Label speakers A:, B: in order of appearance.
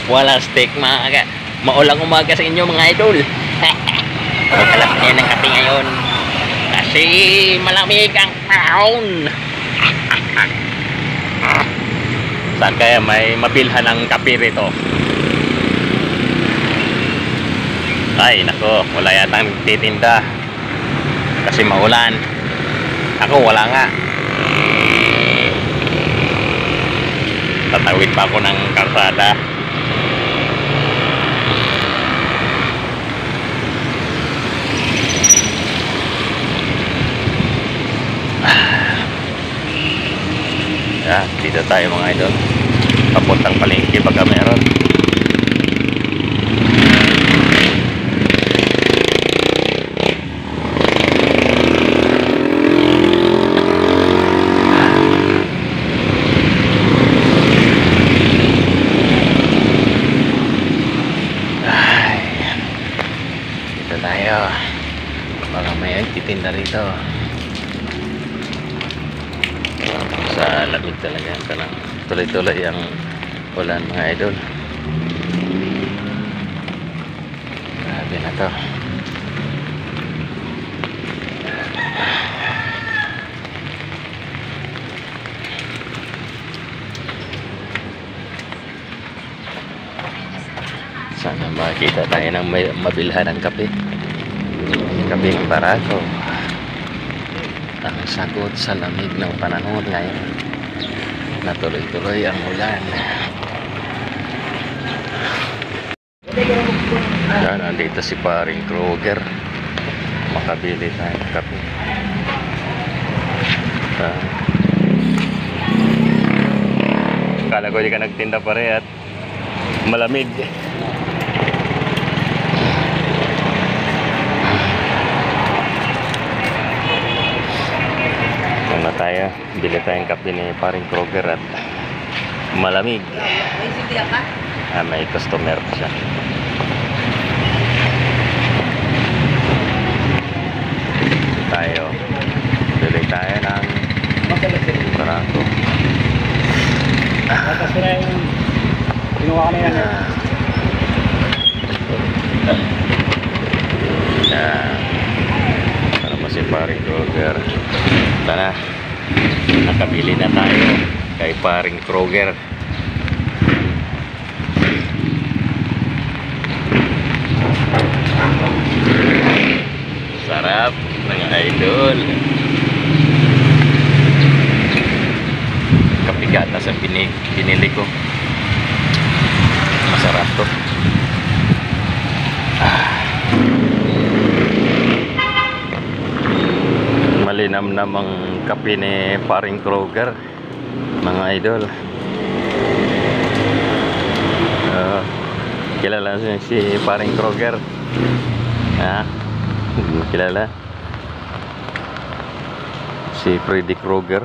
A: Walang steak maulang umaga sa inyo mga idol. Magkalap niya ng kape ngayon kasi malamig ang panahon. Saan kaya may mabilhan ng kape rito? Ay nako, wala yatang titinda kasi maulan. Ako wala nga. Tatawid pa ako ng karsada. Dito tayo mga idol. Papuntang palengke baka meron. Dito tayo. Baka may titinda rito. Sa lamig talaga kanang tuloy-tuloy ang ulan mga idol. Grabe na to. Sana makita tayo ng mabilhan ng kape. Kapeng barato. Ang sagot sa lamig ng panahon ngayon na tuloy-tuloy ang ulan. Yan, andito si paring Kroger. Makabili tayo ng kape. Kala ko di ka nagtinda pare at malamig. Na tayo, bili tayong kape ni paring Kroger at malamig. May customer pa siya. Bili tayo ng barato.
B: Kinuha ka na yan.
A: Para pa si paring Kroger. Tara, nakabili na tayo kay paring Kroger. Sarap mga idol. Kapigata sa pinili ko. Masarap to. Malinamnam ang kape ni paring Kroger mga idol. Kilala si paring Kroger? Kilala si Freddy Kroger.